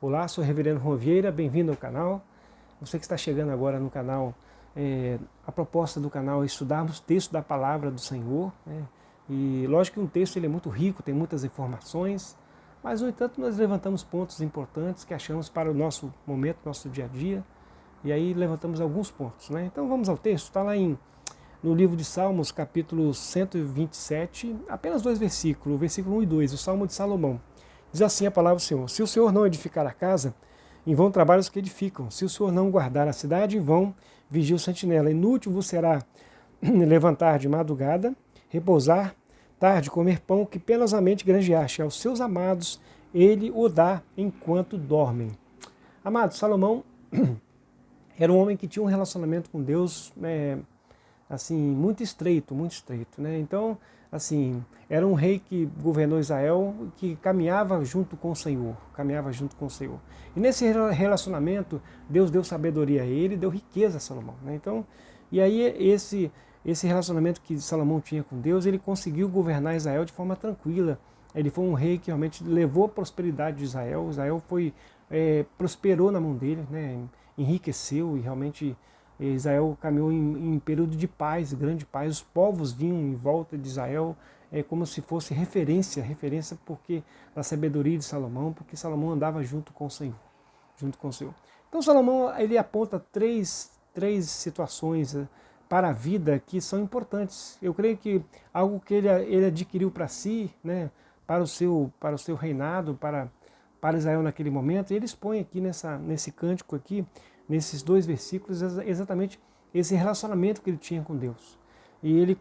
Olá, sou o Reverendo Juan Vieira, bem-vindo ao canal. Você que está chegando agora no canal, a proposta do canal é estudarmos texto da palavra do Senhor, né? E lógico que um texto ele é muito rico, tem muitas informações, mas no entanto nós levantamos pontos importantes que achamos para o nosso momento, nosso dia a dia, e aí levantamos alguns pontos, né? Então vamos ao texto, está lá no livro de Salmos, capítulo 127, apenas dois versículos, o versículo 1 e 2, o Salmo de Salomão. Diz assim a palavra do Senhor: se o Senhor não edificar a casa, em vão trabalham os que edificam. Se o Senhor não guardar a cidade, em vão vigia o sentinela. Inútil vos será levantar de madrugada, repousar tarde, comer pão que penosamente granjeaste. Aos seus amados ele o dá enquanto dormem. Amado, Salomão era um homem que tinha um relacionamento com Deus assim, muito estreito, né? Então, assim, era um rei que governou Israel, que caminhava junto com o Senhor, E nesse relacionamento, Deus deu sabedoria a ele, deu riqueza a Salomão, né? Então, e aí esse relacionamento que Salomão tinha com Deus, ele conseguiu governar Israel de forma tranquila. Ele foi um rei que realmente levou a prosperidade de Israel. Israel prosperou na mão dele, né? Enriqueceu e realmente Israel caminhou em período de paz, grande paz. Os povos vinham em volta de Israel como se fosse referência porque da sabedoria de Salomão, porque Salomão andava junto com o Senhor, Então Salomão ele aponta três situações para a vida que são importantes. Eu creio que algo que ele adquiriu para si, né, para o seu reinado, para Israel naquele momento, ele expõe aqui nesse cântico aqui, nesses dois versículos, exatamente esse relacionamento que ele tinha com Deus. E ele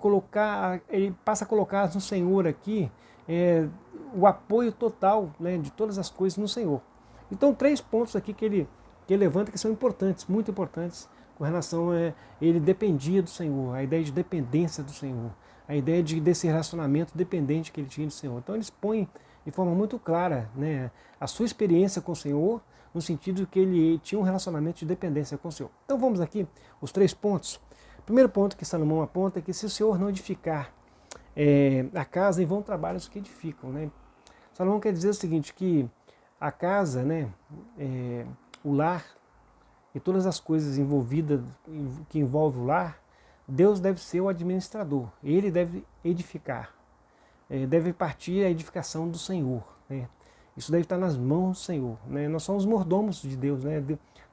passa a colocar no Senhor aqui o apoio total, né, de todas as coisas no Senhor. Então, três pontos aqui que ele levanta que são importantes, muito importantes, com relação a ele dependia do Senhor, a ideia de dependência do Senhor, a ideia desse relacionamento dependente que ele tinha do Senhor. Então, ele expõe de forma muito clara, né, a sua experiência com o Senhor, no sentido que ele tinha um relacionamento de dependência com o Senhor. Então vamos aqui, os três pontos. O primeiro ponto que Salomão aponta é que se o Senhor não edificar a casa, em vão trabalham os que edificam, né? Salomão quer dizer o seguinte, que a casa, né, o lar e todas as coisas envolvidas, que envolve o lar, Deus deve ser o administrador, ele deve edificar, deve partir a edificação do Senhor, né? Isso deve estar nas mãos do Senhor, né? Nós somos mordomos de Deus, né?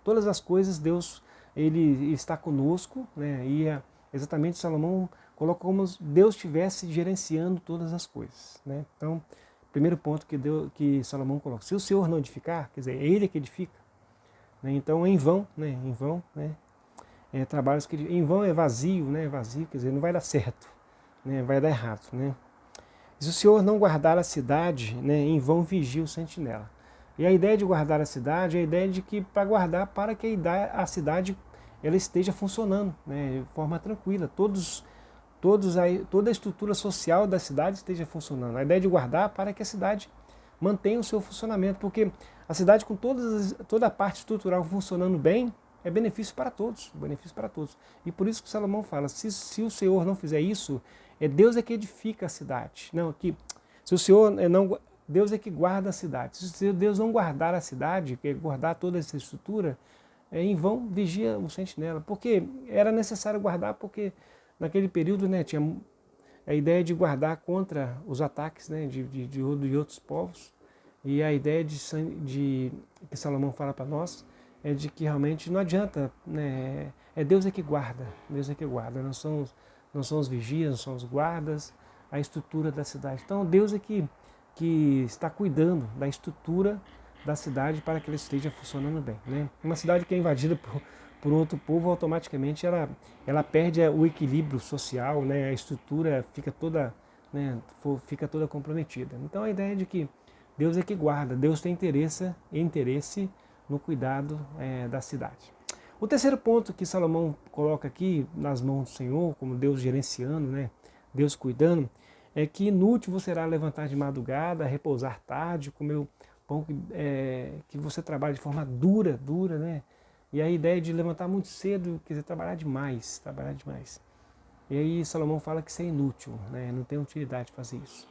Todas as coisas Deus ele está conosco, né? E exatamente Salomão coloca como se Deus estivesse gerenciando todas as coisas, né? Então, primeiro ponto que Salomão coloca: se o Senhor não edificar, quer dizer, é Ele que edifica, né? Então, em vão, né? Em vão, né? Trabalhos que em vão é vazio, né? Vazio, quer dizer, não vai dar certo, né? Vai dar errado, né? Se o Senhor não guardar a cidade, né, em vão vigia o sentinela. E a ideia de guardar a cidade é a ideia de que para guardar para que a cidade ela esteja funcionando, né, de forma tranquila, toda a estrutura social da cidade esteja funcionando. A ideia de guardar para que a cidade mantenha o seu funcionamento, porque a cidade com toda a parte estrutural funcionando bem é benefício para todos, E por isso que Salomão fala, se o Senhor não fizer isso, Deus é que edifica a cidade. Não, se o Senhor não, Deus é que guarda a cidade. Se Deus não guardar a cidade, que é guardar toda essa estrutura, em vão vigia o sentinela. Porque era necessário guardar, porque naquele período, né, tinha a ideia de guardar contra os ataques, né, de outros povos. E a ideia que Salomão fala para nós é de que realmente não adianta, né, Deus é que guarda, não são os vigias, não são os guardas, a estrutura da cidade. Então Deus é que está cuidando da estrutura da cidade para que ela esteja funcionando bem, né? Uma cidade que é invadida por outro povo, automaticamente ela perde o equilíbrio social, né? A estrutura fica toda, né, fica toda comprometida. Então a ideia é de que Deus é que guarda, Deus tem interesse no cuidado da cidade. O terceiro ponto que Salomão coloca aqui nas mãos do Senhor, como Deus gerenciando, né, Deus cuidando, é que inútil você será levantar de madrugada, repousar tarde, comer o pão que você trabalha de forma dura, né? E a ideia de levantar muito cedo, quer dizer, trabalhar demais. E aí Salomão fala que isso é inútil, né? Não tem utilidade fazer isso.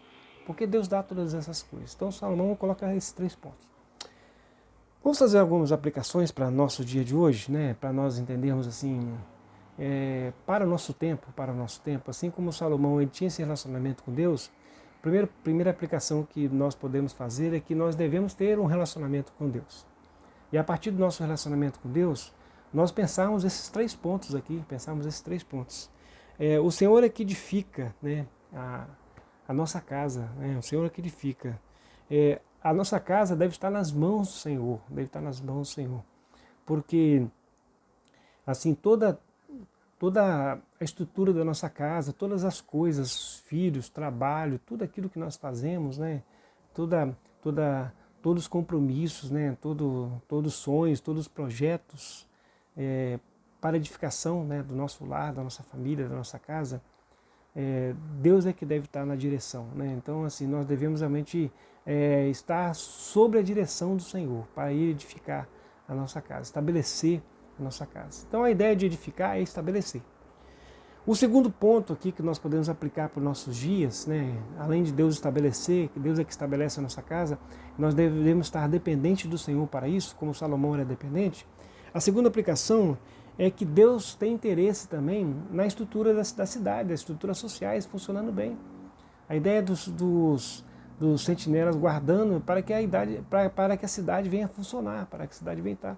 Porque Deus dá todas essas coisas. Então Salomão coloca esses três pontos. Vamos fazer algumas aplicações para nosso dia de hoje, né? Para nós entendermos assim, para o nosso tempo, assim como Salomão ele tinha esse relacionamento com Deus. Primeira aplicação que nós podemos fazer é que nós devemos ter um relacionamento com Deus. E a partir do nosso relacionamento com Deus, nós pensarmos esses 3 pontos aqui, o Senhor é que edifica, né, a nossa casa, né, o Senhor é que edifica. A nossa casa deve estar nas mãos do Senhor, porque assim toda a estrutura da nossa casa, todas as coisas, filhos, trabalho, tudo aquilo que nós fazemos, né, todos os compromissos, né, todos os sonhos, todos os projetos para edificação, né, do nosso lar, da nossa família, da nossa casa, Deus é que deve estar na direção, né? Então, assim, nós devemos realmente estar sob a direção do Senhor para ir edificar a nossa casa, estabelecer a nossa casa. Então, a ideia de edificar é estabelecer. O segundo ponto aqui que nós podemos aplicar para os nossos dias, né, além de Deus estabelecer, que Deus é que estabelece a nossa casa, nós devemos estar dependentes do Senhor para isso, como Salomão era dependente. A segunda aplicação é que Deus tem interesse também na estrutura da cidade, das estruturas sociais funcionando bem. A ideia dos sentinelas guardando para que para que a cidade venha funcionar, para que a cidade venha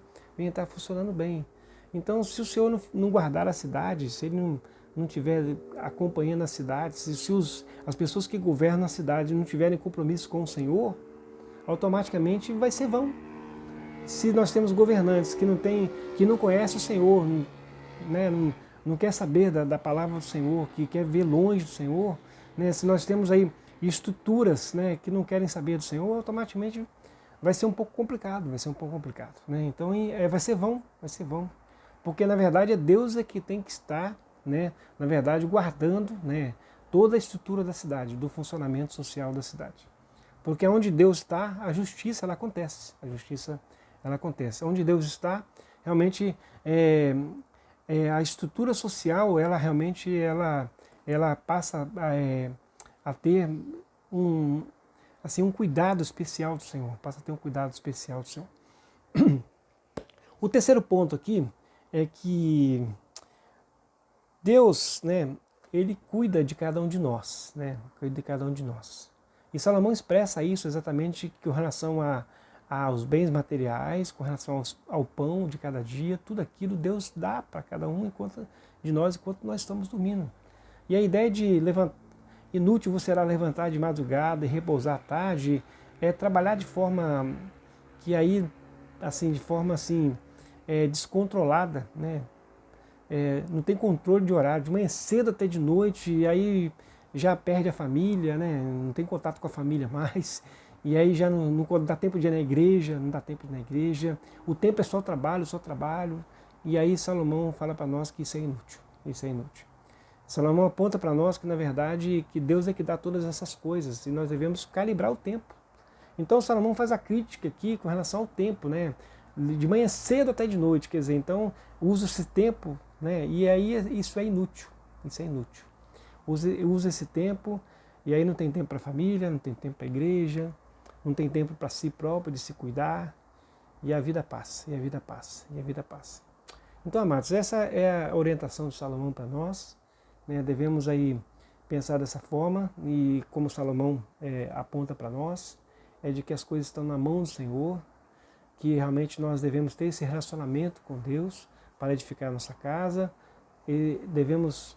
estar funcionando bem. Então, se o Senhor não guardar a cidade, se Ele não estiver acompanhando a cidade, se as pessoas que governam a cidade não tiverem compromisso com o Senhor, automaticamente vai ser vão. Se nós temos governantes que não conhecem o Senhor, né, não quer saber da palavra do Senhor, que quer ver longe do Senhor, né, se nós temos aí estruturas, né, que não querem saber do Senhor, automaticamente vai ser um pouco complicado, né? Então vai ser vão, porque na verdade é Deus que tem que estar, né, na verdade guardando, né, toda a estrutura da cidade, do funcionamento social da cidade. Porque onde Deus está, a justiça ela acontece, Onde Deus está, realmente a estrutura social, ela realmente ela passa a ter um cuidado especial do Senhor, O terceiro ponto aqui é que Deus, né, Ele cuida de cada um de nós, né, E Salomão expressa isso exatamente com relação aos bens materiais, com relação ao pão de cada dia, tudo aquilo Deus dá para cada um enquanto nós estamos dormindo. E a ideia de inútil você será levantar de madrugada e repousar à tarde, é trabalhar de forma que aí, assim, descontrolada, né? Não tem controle de horário, de manhã cedo até de noite, e aí já perde a família, né? Não tem contato com a família mais, e aí já não dá tempo de ir na igreja, o tempo é só trabalho, e aí Salomão fala para nós que isso é inútil. Salomão aponta para nós que na verdade que Deus é que dá todas essas coisas, e nós devemos calibrar o tempo. Então Salomão faz a crítica aqui com relação ao tempo, né? De manhã cedo até de noite, quer dizer, então usa esse tempo, né? E aí isso é inútil, Usa esse tempo e aí não tem tempo para a família, não tem tempo para a igreja, não tem tempo para si próprio de se cuidar, e a vida passa. Então, amados, essa é a orientação de Salomão para nós, né? Devemos aí pensar dessa forma, e como Salomão aponta para nós, é de que as coisas estão na mão do Senhor, que realmente nós devemos ter esse relacionamento com Deus para edificar a nossa casa, e devemos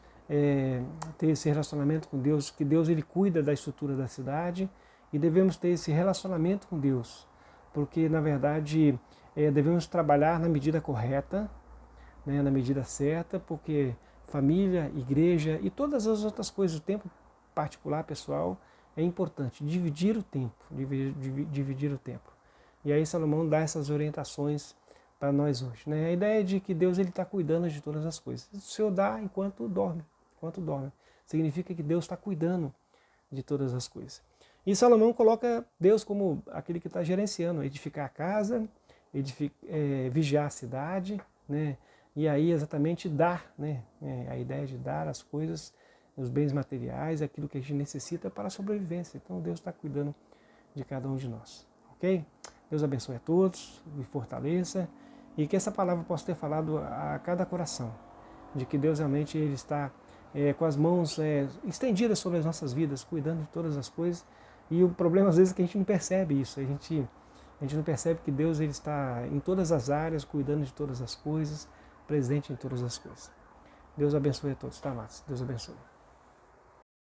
ter esse relacionamento com Deus, que Deus ele cuida da estrutura da cidade, e devemos ter esse relacionamento com Deus, porque na verdade devemos trabalhar na medida correta, né, na medida certa, porque família, igreja e todas as outras coisas, o tempo particular, pessoal, é importante, dividir o tempo. E aí Salomão dá essas orientações para nós hoje, né? A ideia é de que Deus está cuidando de todas as coisas. O Senhor dá enquanto dorme. Significa que Deus está cuidando de todas as coisas. E Salomão coloca Deus como aquele que está gerenciando, edificar a casa, vigiar a cidade, né? E aí exatamente dar, né? A ideia de dar as coisas, os bens materiais, aquilo que a gente necessita para a sobrevivência. Então Deus está cuidando de cada um de nós, ok? Deus abençoe a todos, me fortaleça e que essa palavra possa ter falado a cada coração, de que Deus realmente Ele está com as mãos estendidas sobre as nossas vidas, cuidando de todas as coisas. E o problema às vezes é que a gente não percebe isso, a gente não percebe que Deus Ele está em todas as áreas, cuidando de todas as coisas, presente em todas as coisas. Deus abençoe a todos, tá, amados? Deus abençoe.